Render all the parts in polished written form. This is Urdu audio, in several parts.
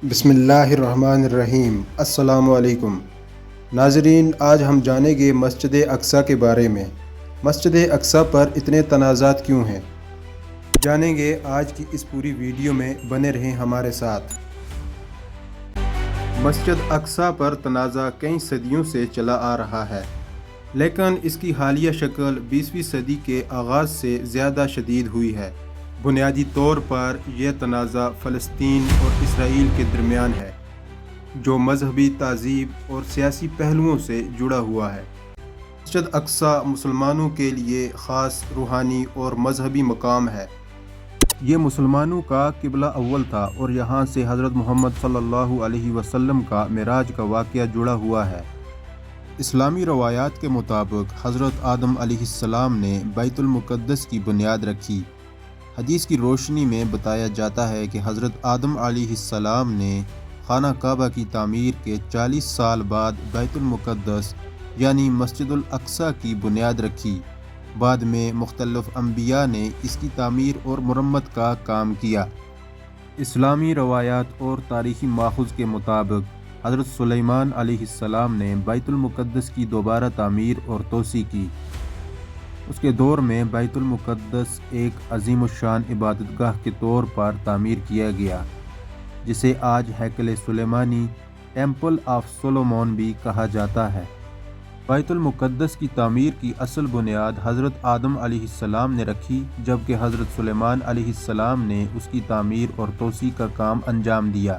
بسم اللہ الرحمن الرحیم۔ السلام علیکم ناظرین، آج ہم جانیں گے مسجد اقصیٰ کے بارے میں۔ مسجد اقصیٰ پر اتنے تنازعات کیوں ہیں، جانیں گے آج کی اس پوری ویڈیو میں، بنے رہیں ہمارے ساتھ۔ مسجد اقصیٰ پر تنازع کئی صدیوں سے چلا آ رہا ہے، لیکن اس کی حالیہ شکل 20ویں صدی کے آغاز سے زیادہ شدید ہوئی ہے۔ بنیادی طور پر یہ تنازع فلسطین اور اسرائیل کے درمیان ہے، جو مذہبی، تہذیب اور سیاسی پہلوؤں سے جڑا ہوا ہے۔ مسجد اقصیٰ مسلمانوں کے لیے خاص روحانی اور مذہبی مقام ہے۔ یہ مسلمانوں کا قبلہ اول تھا اور یہاں سے حضرت محمد صلی اللہ علیہ وسلم کا معراج کا واقعہ جڑا ہوا ہے۔ اسلامی روایات کے مطابق حضرت آدم علیہ السلام نے بیت المقدس کی بنیاد رکھی۔ حدیث کی روشنی میں بتایا جاتا ہے کہ حضرت آدم علیہ السلام نے خانہ کعبہ کی تعمیر کے 40 سال بعد بیت المقدس یعنی مسجد الاقصیٰ کی بنیاد رکھی۔ بعد میں مختلف انبیاء نے اس کی تعمیر اور مرمت کا کام کیا۔ اسلامی روایات اور تاریخی ماخذ کے مطابق حضرت سلیمان علیہ السلام نے بیت المقدس کی دوبارہ تعمیر اور توسیع کی۔ اس کے دور میں بیت المقدس ایک عظیم الشان عبادت گاہ کے طور پر تعمیر کیا گیا، جسے آج ہیکل سلیمانی ٹیمپل آف سولومون بھی کہا جاتا ہے۔ بیت المقدس کی تعمیر کی اصل بنیاد حضرت آدم علیہ السلام نے رکھی، جبکہ حضرت سلیمان علیہ السلام نے اس کی تعمیر اور توسیع کا کام انجام دیا۔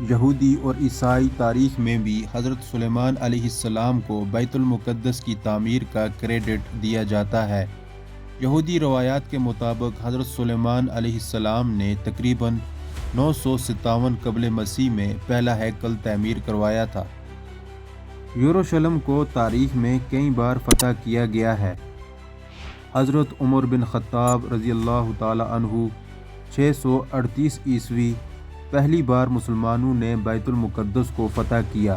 یہودی اور عیسائی تاریخ میں بھی حضرت سلیمان علیہ السلام کو بیت المقدس کی تعمیر کا کریڈٹ دیا جاتا ہے۔ یہودی روایات کے مطابق حضرت سلیمان علیہ السلام نے تقریباً 957 قبل مسیح میں پہلا ہیکل تعمیر کروایا تھا۔ یروشلم کو تاریخ میں کئی بار فتح کیا گیا ہے۔ حضرت عمر بن خطاب رضی اللہ تعالی عنہ 638 عیسوی پہلی بار مسلمانوں نے بیت المقدس کو فتح کیا،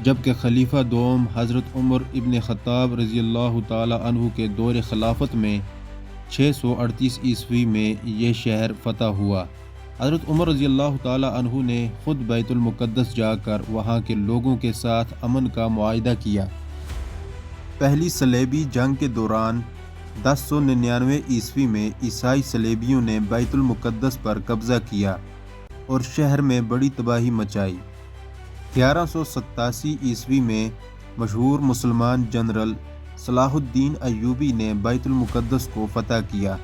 جبکہ خلیفہ دوم حضرت عمر ابن خطاب رضی اللہ تعالی عنہ کے دور خلافت میں 638 عیسوی میں یہ شہر فتح ہوا۔ حضرت عمر رضی اللہ تعالی عنہ نے خود بیت المقدس جا کر وہاں کے لوگوں کے ساتھ امن کا معاہدہ کیا۔ پہلی صلیبی جنگ کے دوران 1099 عیسوی میں عیسائی صلیبیوں نے بیت المقدس پر قبضہ کیا اور شہر میں بڑی تباہی مچائی۔ 1187 عیسوی میں مشہور مسلمان جنرل صلاح الدین ایوبی نے بیت المقدس کو فتح کیا۔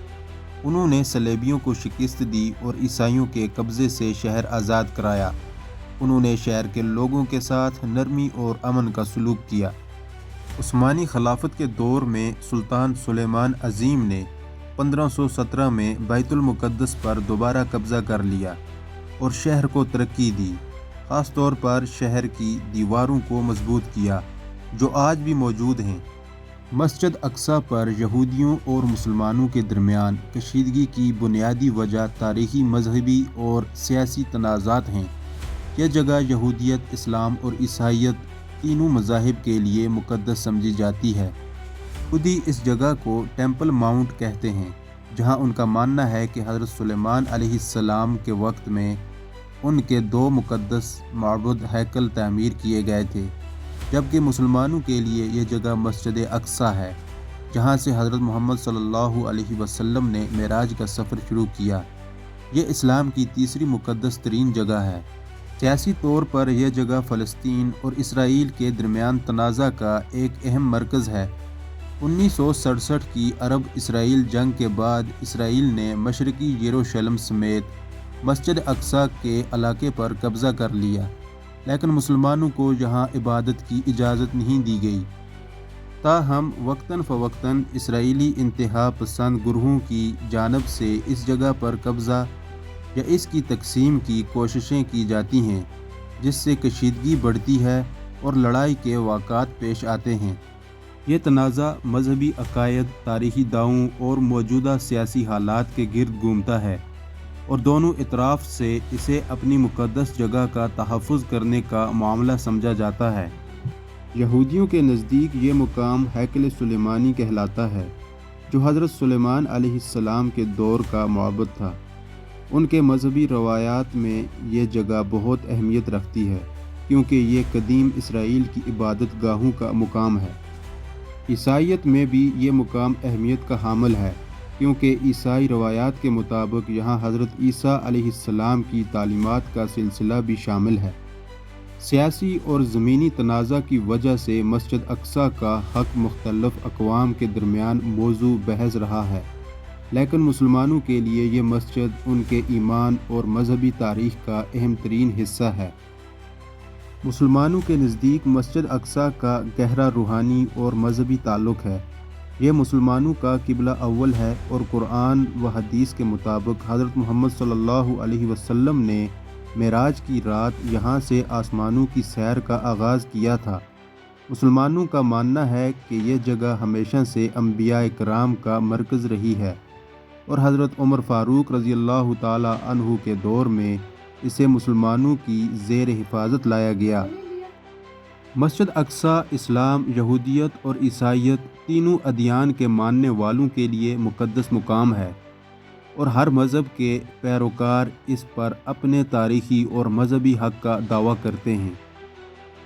انہوں نے صلیبیوں کو شکست دی اور عیسائیوں کے قبضے سے شہر آزاد کرایا۔ انہوں نے شہر کے لوگوں کے ساتھ نرمی اور امن کا سلوک کیا۔ عثمانی خلافت کے دور میں سلطان سلیمان عظیم نے 1517 میں بیت المقدس پر دوبارہ قبضہ کر لیا اور شہر کو ترقی دی، خاص طور پر شہر کی دیواروں کو مضبوط کیا، جو آج بھی موجود ہیں۔ مسجد اقصیٰ پر یہودیوں اور مسلمانوں کے درمیان کشیدگی کی بنیادی وجہ تاریخی، مذہبی اور سیاسی تنازعات ہیں۔ یہ جگہ یہودیت، اسلام اور عیسائیت تینوں مذاہب کے لیے مقدس سمجھی جاتی ہے۔ خود ہی اس جگہ کو ٹیمپل ماؤنٹ کہتے ہیں، جہاں ان کا ماننا ہے کہ حضرت سلیمان علیہ السلام کے وقت میں ان کے 2 مقدس معبد ہیکل تعمیر کیے گئے تھے، جبکہ مسلمانوں کے لیے یہ جگہ مسجد اقصیٰ ہے، جہاں سے حضرت محمد صلی اللہ علیہ وسلم نے معراج کا سفر شروع کیا۔ یہ اسلام کی تیسری مقدس ترین جگہ ہے۔ سیاسی طور پر یہ جگہ فلسطین اور اسرائیل کے درمیان تنازع کا ایک اہم مرکز ہے۔ 1967 کی عرب اسرائیل جنگ کے بعد اسرائیل نے مشرقی یروشلم سمیت مسجد اقصیٰ کے علاقے پر قبضہ کر لیا، لیکن مسلمانوں کو یہاں عبادت کی اجازت نہیں دی گئی۔ تاہم وقتاً فوقتاً اسرائیلی انتہا پسند گروہوں کی جانب سے اس جگہ پر قبضہ یا اس کی تقسیم کی کوششیں کی جاتی ہیں، جس سے کشیدگی بڑھتی ہے اور لڑائی کے واقعات پیش آتے ہیں۔ یہ تنازع مذہبی عقائد، تاریخی دعووں اور موجودہ سیاسی حالات کے گرد گھومتا ہے، اور دونوں اطراف سے اسے اپنی مقدس جگہ کا تحفظ کرنے کا معاملہ سمجھا جاتا ہے۔ یہودیوں کے نزدیک یہ مقام ہیکل سلیمانی کہلاتا ہے، جو حضرت سلیمان علیہ السلام کے دور کا معبد تھا۔ ان کے مذہبی روایات میں یہ جگہ بہت اہمیت رکھتی ہے کیونکہ یہ قدیم اسرائیل کی عبادت گاہوں کا مقام ہے۔ عیسائیت میں بھی یہ مقام اہمیت کا حامل ہے کیونکہ عیسائی روایات کے مطابق یہاں حضرت عیسیٰ علیہ السلام کی تعلیمات کا سلسلہ بھی شامل ہے۔ سیاسی اور زمینی تنازع کی وجہ سے مسجد اقصیٰ کا حق مختلف اقوام کے درمیان موضوع بحث رہا ہے، لیکن مسلمانوں کے لیے یہ مسجد ان کے ایمان اور مذہبی تاریخ کا اہم ترین حصہ ہے۔ مسلمانوں کے نزدیک مسجد اقصیٰ کا گہرا روحانی اور مذہبی تعلق ہے۔ یہ مسلمانوں کا قبلہ اول ہے اور قرآن و حدیث کے مطابق حضرت محمد صلی اللہ علیہ وسلم نے معراج کی رات یہاں سے آسمانوں کی سیر کا آغاز کیا تھا۔ مسلمانوں کا ماننا ہے کہ یہ جگہ ہمیشہ سے انبیاء کرام کا مرکز رہی ہے اور حضرت عمر فاروق رضی اللہ تعالی عنہ کے دور میں اسے مسلمانوں کی زیر حفاظت لایا گیا۔ مسجد اقصیٰ اسلام، یہودیت اور عیسائیت تینوں ادیان کے ماننے والوں کے لیے مقدس مقام ہے اور ہر مذہب کے پیروکار اس پر اپنے تاریخی اور مذہبی حق کا دعویٰ کرتے ہیں۔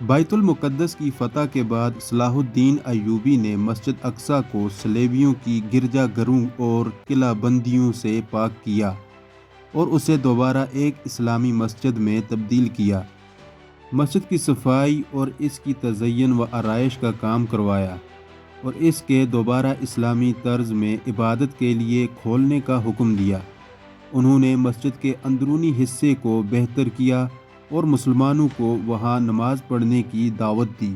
بیت المقدس کی فتح کے بعد صلاح الدین ایوبی نے مسجد اقصیٰ کو صلیبیوں کی گرجا گھروں اور قلعہ بندیوں سے پاک کیا اور اسے دوبارہ ایک اسلامی مسجد میں تبدیل کیا۔ مسجد کی صفائی اور اس کی تزئین و آرائش کا کام کروایا اور اس کے دوبارہ اسلامی طرز میں عبادت کے لیے کھولنے کا حکم دیا۔ انہوں نے مسجد کے اندرونی حصے کو بہتر کیا اور مسلمانوں کو وہاں نماز پڑھنے کی دعوت دی۔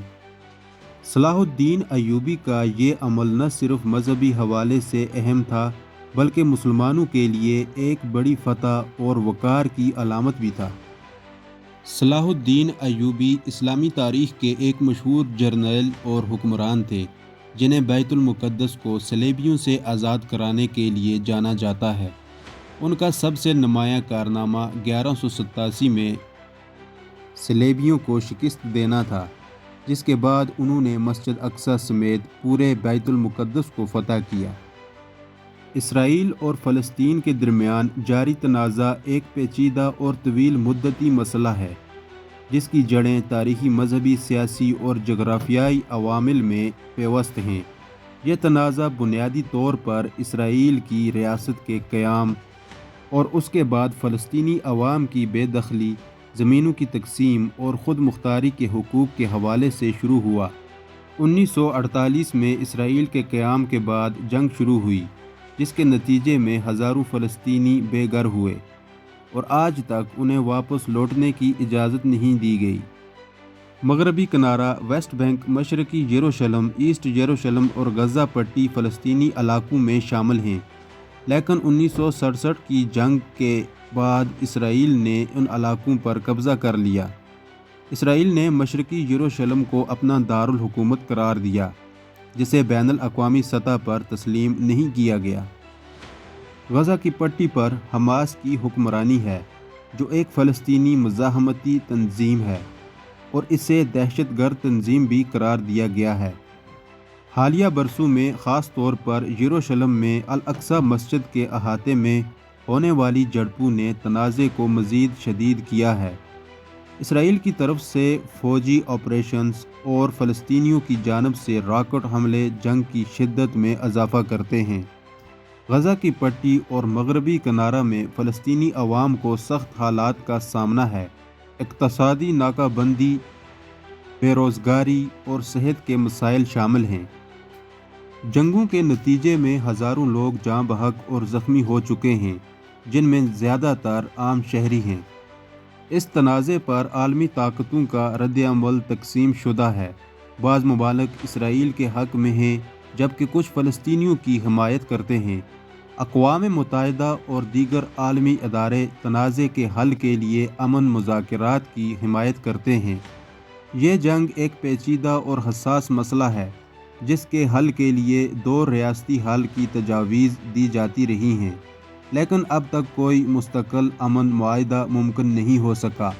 صلاح الدین ایوبی کا یہ عمل نہ صرف مذہبی حوالے سے اہم تھا بلکہ مسلمانوں کے لیے ایک بڑی فتح اور وقار کی علامت بھی تھا۔ صلاح الدین ایوبی اسلامی تاریخ کے ایک مشہور جرنیل اور حکمران تھے جنہیں بیت المقدس کو صلیبیوں سے آزاد کرانے کے لیے جانا جاتا ہے۔ ان کا سب سے نمایاں کارنامہ 1187 میں صلیبیوں کو شکست دینا تھا، جس کے بعد انہوں نے مسجد اقصیٰ سمیت پورے بیت المقدس کو فتح کیا۔ اسرائیل اور فلسطین کے درمیان جاری تنازع ایک پیچیدہ اور طویل مدتی مسئلہ ہے جس کی جڑیں تاریخی، مذہبی، سیاسی اور جغرافیائی عوامل میں پیوست ہیں۔ یہ تنازع بنیادی طور پر اسرائیل کی ریاست کے قیام اور اس کے بعد فلسطینی عوام کی بے دخلی، زمینوں کی تقسیم اور خود مختاری کے حقوق کے حوالے سے شروع ہوا۔ 1948 میں اسرائیل کے قیام کے بعد جنگ شروع ہوئی جس کے نتیجے میں ہزاروں فلسطینی بے گھر ہوئے اور آج تک انہیں واپس لوٹنے کی اجازت نہیں دی گئی۔ مغربی کنارہ، ویسٹ بینک، مشرقی یروشلم، ایسٹ یروشلم اور غزہ پٹی فلسطینی علاقوں میں شامل ہیں، لیکن 1967 کی جنگ کے بعد اسرائیل نے ان علاقوں پر قبضہ کر لیا۔ اسرائیل نے مشرقی یروشلم کو اپنا دارالحکومت قرار دیا جسے بین الاقوامی سطح پر تسلیم نہیں کیا گیا۔ غزہ کی پٹی پر حماس کی حکمرانی ہے جو ایک فلسطینی مزاحمتی تنظیم ہے اور اسے دہشت گرد تنظیم بھی قرار دیا گیا ہے۔ حالیہ برسوں میں خاص طور پر یروشلم میں الاقصیٰ مسجد کے احاطے میں ہونے والی جھڑپوں نے تنازع کو مزید شدید کیا ہے۔ اسرائیل کی طرف سے فوجی آپریشنز اور فلسطینیوں کی جانب سے راکٹ حملے جنگ کی شدت میں اضافہ کرتے ہیں۔ غزہ کی پٹی اور مغربی کنارہ میں فلسطینی عوام کو سخت حالات کا سامنا ہے۔ اقتصادی ناکہ بندی، بے روزگاری اور صحت کے مسائل شامل ہیں۔ جنگوں کے نتیجے میں ہزاروں لوگ جاں بحق اور زخمی ہو چکے ہیں جن میں زیادہ تر عام شہری ہیں۔ اس تنازع پر عالمی طاقتوں کا رد عمل تقسیم شدہ ہے۔ بعض ممالک اسرائیل کے حق میں ہیں جبکہ کچھ فلسطینیوں کی حمایت کرتے ہیں۔ اقوام متحدہ اور دیگر عالمی ادارے تنازع کے حل کے لیے امن مذاکرات کی حمایت کرتے ہیں۔ یہ جنگ ایک پیچیدہ اور حساس مسئلہ ہے جس کے حل کے لیے دو ریاستی حل کی تجاویز دی جاتی رہی ہیں، لیکن اب تک کوئی مستقل امن معاہدہ ممکن نہیں ہو سکا۔